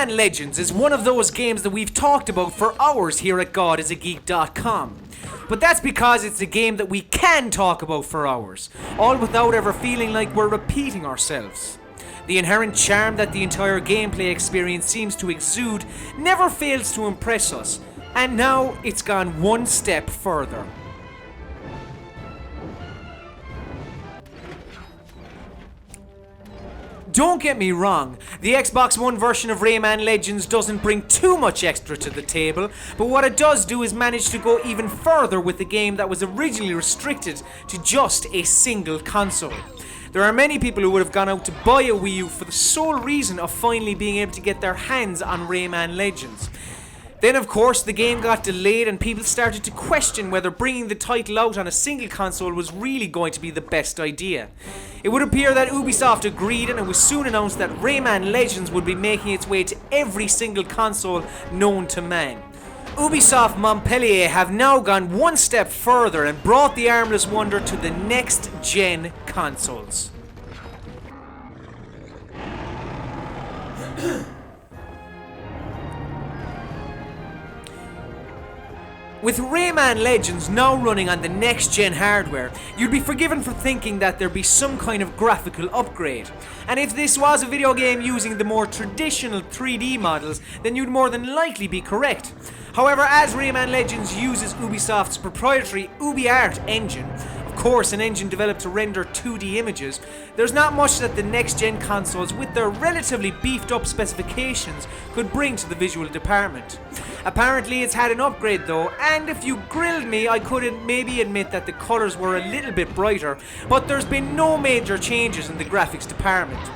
Rayman Legends is one of those games that we've talked about for hours here at GodIsAGeek.com. But that's because it's a game that we can talk about for hours, all without ever feeling like we're repeating ourselves. The inherent charm that the entire gameplay experience seems to exude never fails to impress us, and now it's gone one step further. Don't get me wrong, the Xbox One version of Rayman Legends doesn't bring too much extra to the table, but what it does do is manage to go even further with the game that was originally restricted to just a single console. There are many people who would have gone out to buy a Wii U for the sole reason of finally being able to get their hands on Rayman Legends. Then of course the game got delayed and people started to question whether bringing the title out on a single console was really going to be the best idea. It would appear that Ubisoft agreed, and it was soon announced that Rayman Legends would be making its way to every single console known to man. Ubisoft Montpellier have now gone one step further and brought the armless wonder to the next gen consoles. With Rayman Legends now running on the next-gen hardware, you'd be forgiven for thinking that there'd be some kind of graphical upgrade. And if this was a video game using the more traditional 3D models, then you'd more than likely be correct. However, as Rayman Legends uses Ubisoft's proprietary UbiArt engine, of course an engine developed to render 2D images, there's not much that the next-gen consoles with their relatively beefed up specifications could bring to the visual department. Apparently it's had an upgrade though, and if you grilled me I could maybe admit that the colours were a little bit brighter, but there's been no major changes in the graphics department.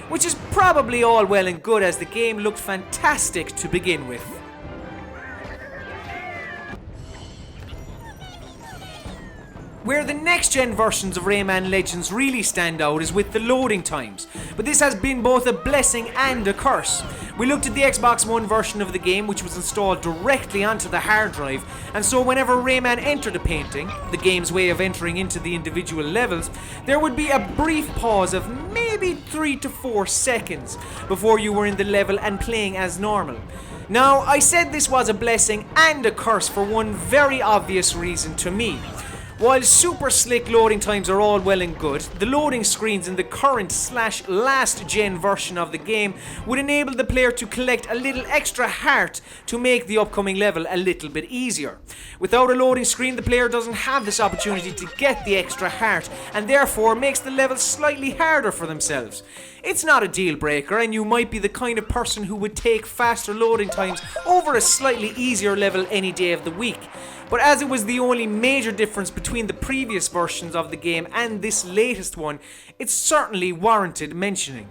Which is probably all well and good as the game looked fantastic to begin with. Where the next-gen versions of Rayman Legends really stand out is with the loading times, but this has been both a blessing and a curse. We looked at the Xbox One version of the game, which was installed directly onto the hard drive, and so whenever Rayman entered a painting, the game's way of entering into the individual levels, there would be a brief pause of maybe 3 to 4 seconds before you were in the level and playing as normal. Now, I said this was a blessing and a curse for one very obvious reason to me. While super slick loading times are all well and good, the loading screens in the current / last gen version of the game would enable the player to collect a little extra heart to make the upcoming level a little bit easier. Without a loading screen, the player doesn't have this opportunity to get the extra heart, and therefore makes the level slightly harder for themselves. It's not a deal breaker, and you might be the kind of person who would take faster loading times over a slightly easier level any day of the week. But as it was the only major difference between the previous versions of the game and this latest one, it's certainly warranted mentioning.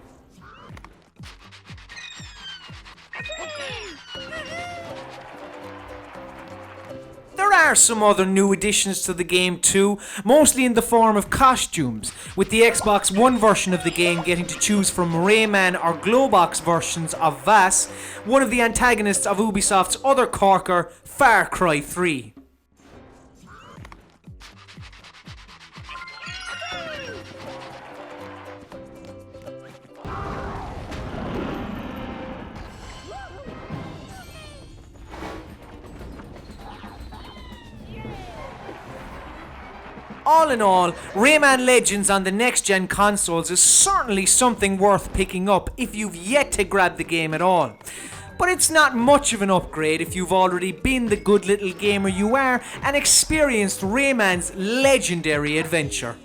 There are some other new additions to the game too, mostly in the form of costumes, with the Xbox One version of the game getting to choose from Rayman or Glowbox versions of Vaas, one of the antagonists of Ubisoft's other corker, Far Cry 3. All in all, Rayman Legends on the next-gen consoles is certainly something worth picking up if you've yet to grab the game at all. But it's not much of an upgrade if you've already been the good little gamer you are and experienced Rayman's legendary adventure.